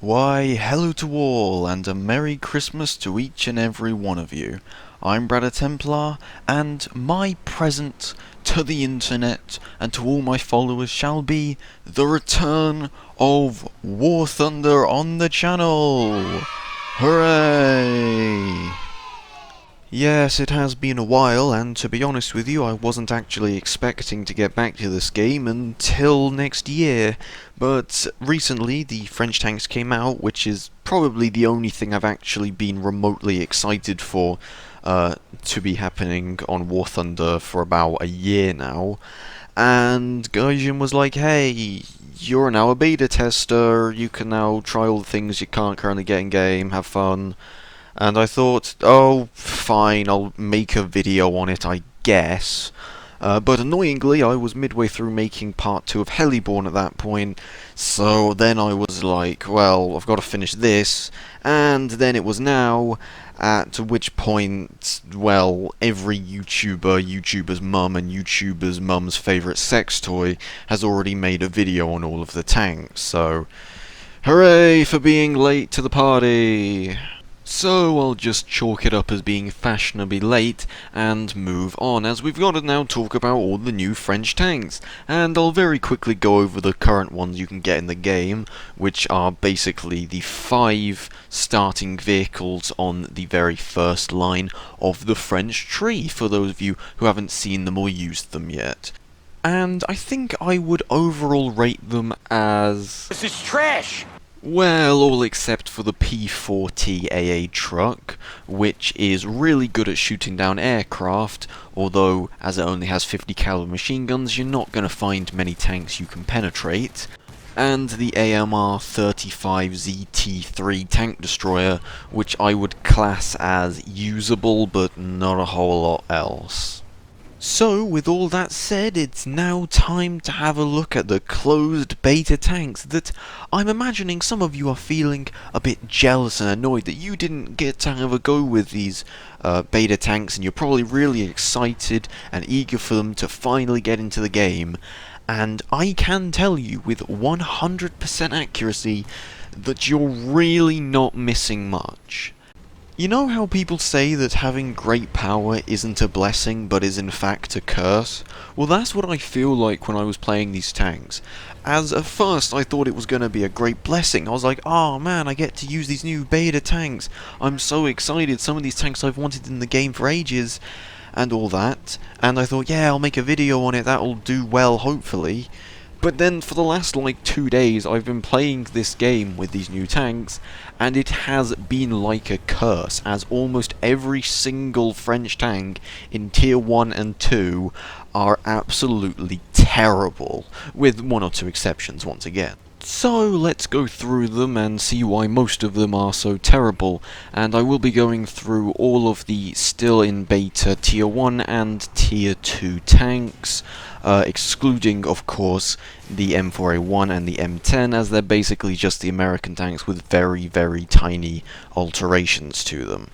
Why, hello to all, and a Merry Christmas to each and every one of you. I'm Brad Templar, and my present to the internet and to all my followers shall be the return of War Thunder on the channel! Hooray! Yes, it has been a while, and to be honest with you, I wasn't actually expecting to get back to this game until next year. But recently, the French tanks came out, which is probably the only thing I've actually been remotely excited for to be happening on War Thunder for about a year now. And Gaijin was like, hey, you're now a beta tester, you can now try all the things you can't currently get in game, have fun. And I thought, oh, fine, I'll make a video on it, I guess. But annoyingly, I was midway through making part 2 of Heliborn at that point, so then I was like, well, I've got to finish this, and then it was now, at which point, well, every YouTuber's mum, and YouTuber's mum's favourite sex toy has already made a video on all of the tanks, so hooray for being late to the party! So I'll just chalk it up as being fashionably late and move on, as we've got to now talk about all the new French tanks. And I'll very quickly go over the current ones you can get in the game, which are basically the 5 starting vehicles on the very first line of the French tree, for those of you who haven't seen them or used them yet. And I think I would overall rate them as... This is trash! Well, all except for the P40 AA truck, which is really good at shooting down aircraft, although as it only has 50 caliber machine guns, you're not going to find many tanks you can penetrate. And the AMR35 ZT3 tank destroyer, which I would class as usable, but not a whole lot else. So, with all that said, it's now time to have a look at the closed beta tanks that I'm imagining some of you are feeling a bit jealous and annoyed that you didn't get to have a go with these beta tanks, and you're probably really excited and eager for them to finally get into the game. And I can tell you with 100% accuracy that you're really not missing much. You know how people say that having great power isn't a blessing, but is in fact a curse? Well, that's what I feel like when I was playing these tanks. As at first I thought it was going to be a great blessing. I was like, oh man, I get to use these new beta tanks. I'm so excited, some of these tanks I've wanted in the game for ages, and all that. And I thought, yeah, I'll make a video on it, that'll do well, hopefully. But then for the last like 2 days I've been playing this game with these new tanks, and it has been like a curse, as almost every single French tank in tier 1 and 2 are absolutely terrible, with 1 or 2 exceptions once again. So let's go through them and see why most of them are so terrible, and I will be going through all of the still in beta tier 1 and tier 2 tanks, excluding of course the M4A1 and the M10, as they're basically just the American tanks with very, very tiny alterations to them.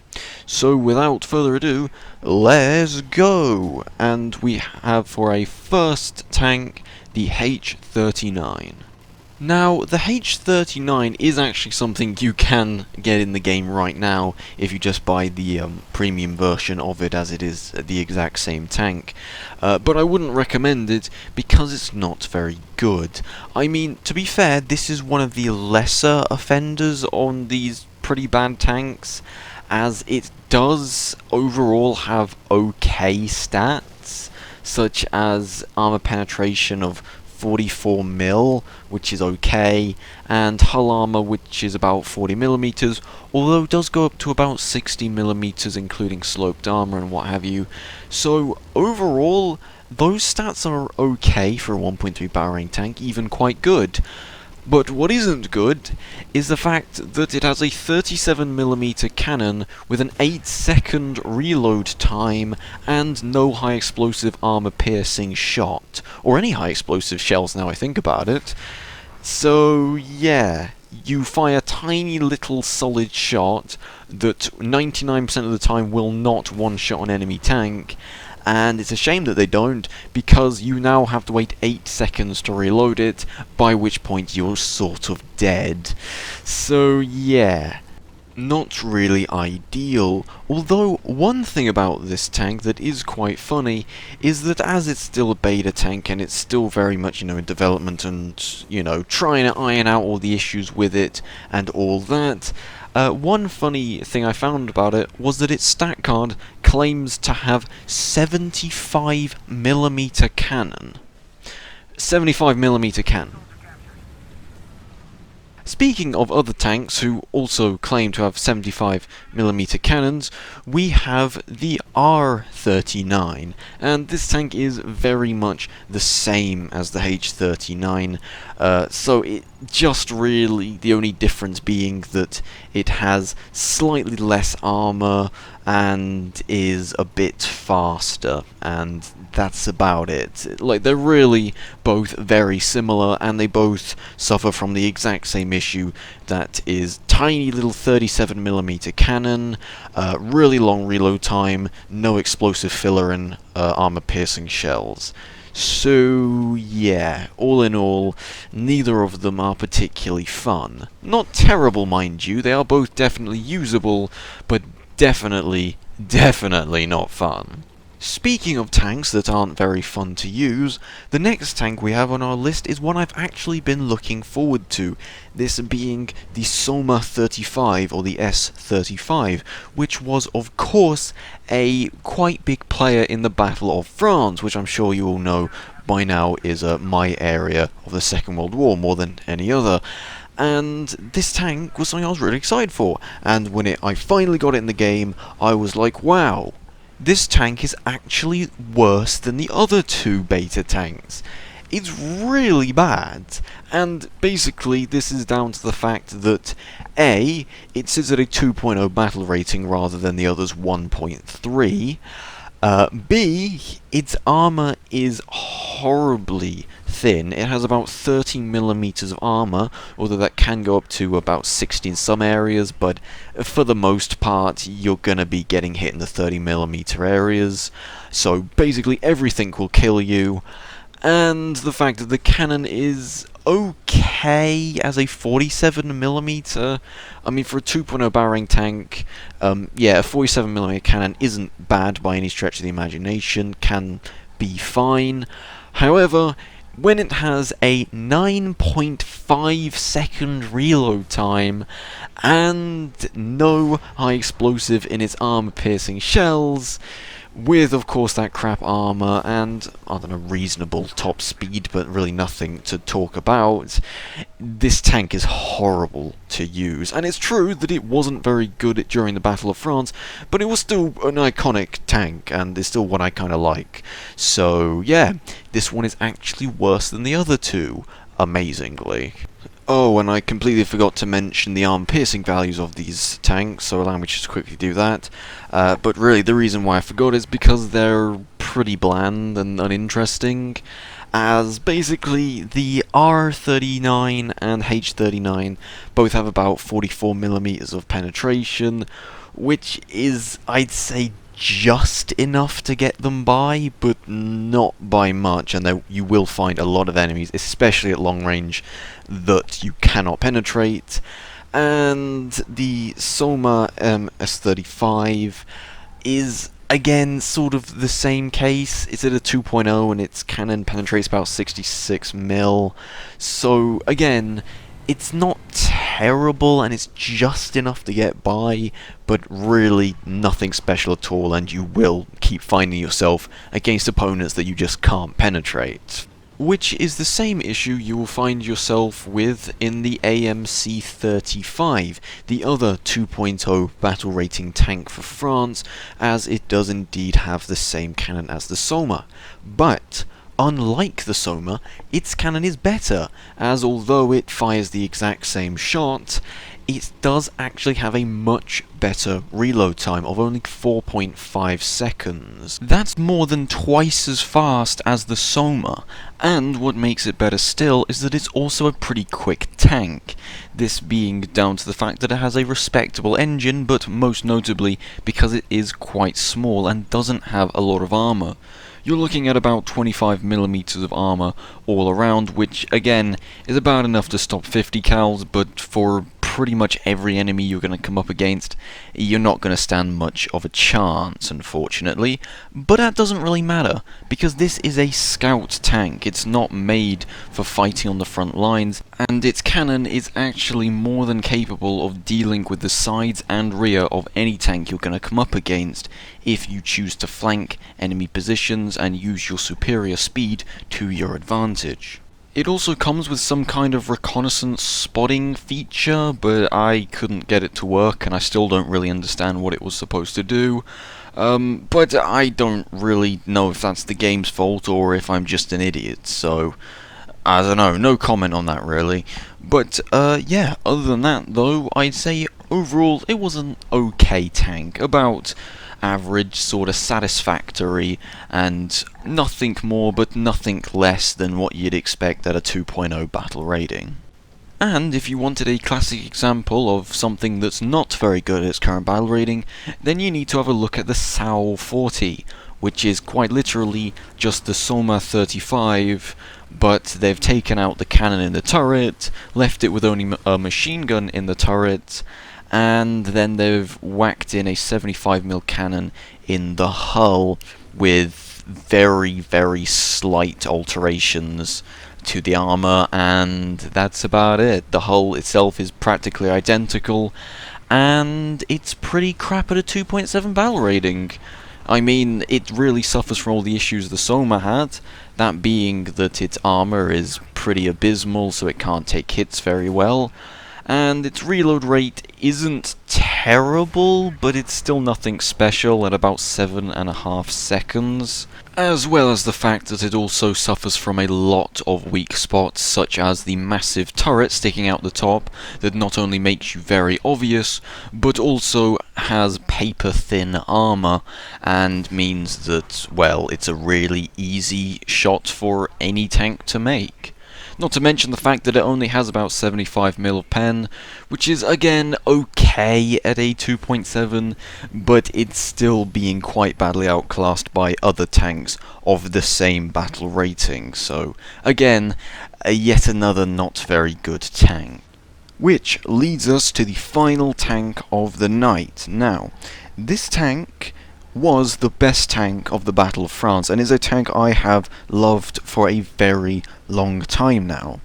So without further ado, let's go! And we have for a first tank the H39. Now, the H39 is actually something you can get in the game right now if you just buy the premium version of it, as it is the exact same tank. But I wouldn't recommend it because it's not very good. I mean, to be fair, this is one of the lesser offenders on these pretty bad tanks, as it does overall have okay stats, such as armor penetration of 44 mil, which is okay, and hull armor, which is about 40 millimeters, although it does go up to about 60 millimeters, including sloped armor and what have you. So overall, those stats are okay for a 1.3 barrel range tank, even quite good. But what isn't good is the fact that it has a 37mm cannon with an 8-second reload time and no high explosive armor piercing shot, or any high explosive shells now I think about it. So yeah, you fire tiny little solid shot that 99% of the time will not one-shot an enemy tank, and it's a shame that they don't, because you now have to wait 8 seconds to reload it, by which point you're sort of dead. So yeah, not really ideal. Although, one thing about this tank that is quite funny is that as it's still a beta tank and it's still very much, in development and, trying to iron out all the issues with it and all that, one funny thing I found about it was that its stat card claims to have 75mm cannon. 75mm cannon. Speaking of other tanks who also claim to have 75mm cannons, we have the R39, and this tank is very much the same as the H39, so it just really, the only difference being that it has slightly less armor and is a bit faster, and that's about it. Like, they're really both very similar, and they both suffer from the exact same issue, that is tiny little 37mm cannon, really long reload time, no explosive filler and armor-piercing shells. So yeah, all in all, neither of them are particularly fun. Not terrible, mind you, they are both definitely usable, but definitely not fun. Speaking of tanks that aren't very fun to use, the next tank we have on our list is one I've actually been looking forward to, this being the Soma 35, or the S35, which was of course a quite big player in the Battle of France, which I'm sure you all know by now is my area of the Second World War more than any other. And this tank was something I was really excited for, and when I finally got it in the game, I was like, wow, this tank is actually worse than the other two beta tanks. It's really bad, and basically this is down to the fact that A, it sits at a 2.0 battle rating rather than the others 1.3, B, its armor is horribly thin. It has about 30mm of armor, although that can go up to about 60 in some areas, but for the most part you're gonna be getting hit in the 30mm areas, so basically everything will kill you. And the fact that the cannon is okay as a 47mm. I mean, for a 2.0 barrel tank, yeah, a 47mm cannon isn't bad by any stretch of the imagination, can be fine. However, when it has a 9.5 second reload time and no high explosive in its armor-piercing shells, with, of course, that crap armor and, I don't know, reasonable top speed, but really nothing to talk about, this tank is horrible to use. And it's true that it wasn't very good during the Battle of France, but it was still an iconic tank, and it's still one I kind of like. So, yeah, this one is actually worse than the other two, amazingly. Oh, and I completely forgot to mention the arm-piercing values of these tanks, so allow me to just quickly do that. But really, the reason why I forgot is because they're pretty bland and uninteresting, as basically the R39 and H39 both have about 44mm of penetration, which is, I'd say, just enough to get them by, but not by much, and you will find a lot of enemies, especially at long range, that you cannot penetrate. And the Soma S35 is, again, sort of the same case. It's at a 2.0 and its cannon penetrates about 66mm, so again, it's not terrible, and it's just enough to get by, but really nothing special at all, and you will keep finding yourself against opponents that you just can't penetrate. Which is the same issue you will find yourself with in the AMC-35, the other 2.0 battle rating tank for France, as it does indeed have the same cannon as the Soma. But unlike the Soma, its cannon is better, as although it fires the exact same shot, it does actually have a much better reload time of only 4.5 seconds. That's more than twice as fast as the Soma, and what makes it better still is that it's also a pretty quick tank, this being down to the fact that it has a respectable engine, but most notably because it is quite small and doesn't have a lot of armor. You're looking at about 25mm of armor all around, which again is about enough to stop 50 cals, but for pretty much every enemy you're going to come up against, you're not going to stand much of a chance, unfortunately. But that doesn't really matter, because this is a scout tank. It's not made for fighting on the front lines, and its cannon is actually more than capable of dealing with the sides and rear of any tank you're going to come up against, if you choose to flank enemy positions and use your superior speed to your advantage. It also comes with some kind of reconnaissance spotting feature, but I couldn't get it to work, and I still don't really understand what it was supposed to do. But I don't really know if that's the game's fault or if I'm just an idiot, so I don't know, no comment on that really. But yeah, other than that though, I'd say overall it was an okay tank, about average, sort of satisfactory, and nothing more but nothing less than what you'd expect at a 2.0 battle rating. And if you wanted a classic example of something that's not very good at its current battle rating, then you need to have a look at the Sao 40, which is quite literally just the Soma 35, but they've taken out the cannon in the turret, left it with only a machine gun in the turret, and then they've whacked in a 75mm cannon in the hull with very, very slight alterations to the armor, and that's about it. The hull itself is practically identical, and it's pretty crap at a 2.7 battle rating. I mean, it really suffers from all the issues the Soma had, that being that its armor is pretty abysmal, so it can't take hits very well, and its reload rate isn't terrible, but it's still nothing special at about 7.5 seconds, as well as the fact that it also suffers from a lot of weak spots, such as the massive turret sticking out the top that not only makes you very obvious, but also has paper-thin armor, and means that, well, it's a really easy shot for any tank to make. Not to mention the fact that it only has about 75mm of pen, which is again okay at a 2.7, but it's still being quite badly outclassed by other tanks of the same battle rating, so again, yet another not very good tank. Which leads us to the final tank of the night. Now, this tank was the best tank of the Battle of France, and is a tank I have loved for a very long time now.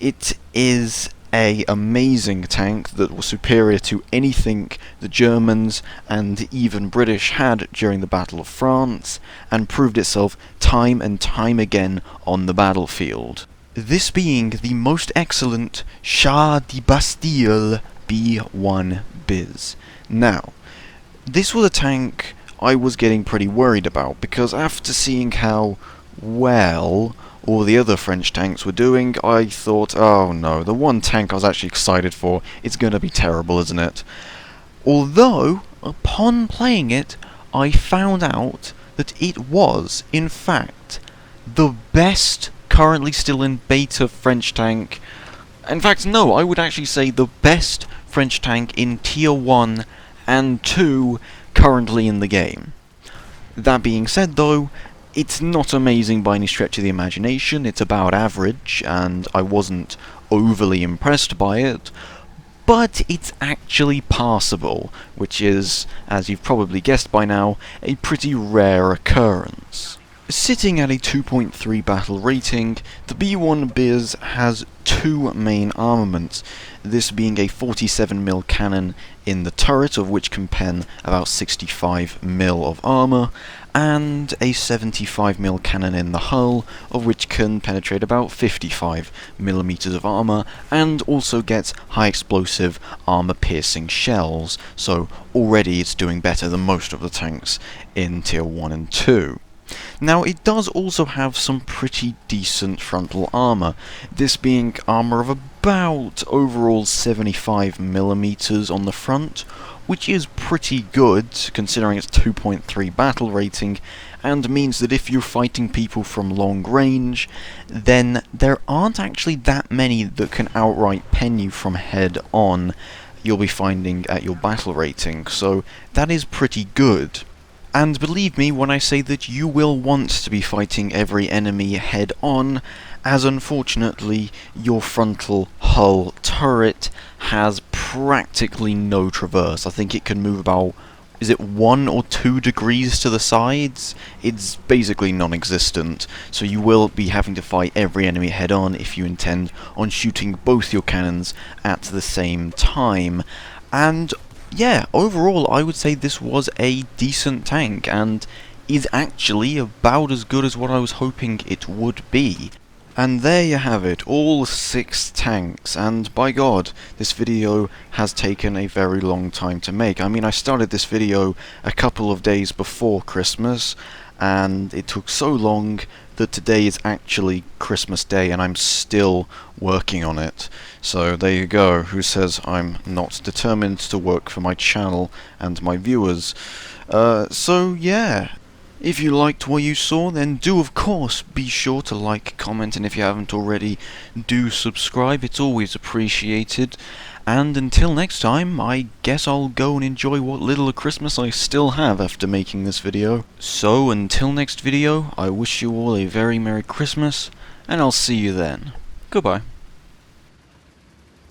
It is an amazing tank that was superior to anything the Germans and even British had during the Battle of France, and proved itself time and time again on the battlefield. This being the most excellent Char de Bastille B1 Biz. Now, this was a tank I was getting pretty worried about, because after seeing how well all the other French tanks were doing, I thought, oh no, the one tank I was actually excited for, it's going to be terrible, isn't it? Although, upon playing it, I found out that it was, in fact, the best currently still in beta French tank. In fact, no, I would actually say the best French tank in Tier 1 and 2 currently in the game. That being said though, it's not amazing by any stretch of the imagination, it's about average, and I wasn't overly impressed by it, but it's actually passable, which is, as you've probably guessed by now, a pretty rare occurrence. Sitting at a 2.3 battle rating, the B1 Biz has two main armaments, this being a 47mm cannon in the turret, of which can pen about 65mm of armor, and a 75mm cannon in the hull, of which can penetrate about 55mm of armor, and also gets high explosive armor-piercing shells, so already it's doing better than most of the tanks in Tier 1 and 2. Now, it does also have some pretty decent frontal armour, this being armour of about overall 75mm on the front, which is pretty good considering its 2.3 battle rating, and means that if you're fighting people from long range, then there aren't actually that many that can outright pen you from head on, you'll be finding at your battle rating, so that is pretty good. And believe me when I say that you will want to be fighting every enemy head on, as unfortunately your frontal hull turret has practically no traverse. I think it can move about, is it 1 or 2 degrees to the sides? It's basically non-existent, so you will be having to fight every enemy head on if you intend on shooting both your cannons at the same time. And yeah, overall I would say this was a decent tank, and is actually about as good as what I was hoping it would be. And there you have it, all 6 tanks, and by god, this video has taken a very long time to make. I mean, I started this video a couple of days before Christmas, and it took so long that today is actually Christmas Day and I'm still working on it. So there you go, who says I'm not determined to work for my channel and my viewers. So yeah, if you liked what you saw, then do of course be sure to like, comment, and if you haven't already, do subscribe, it's always appreciated. And until next time, I guess I'll go and enjoy what little Christmas I still have after making this video. So until next video, I wish you all a very Merry Christmas, and I'll see you then. Goodbye.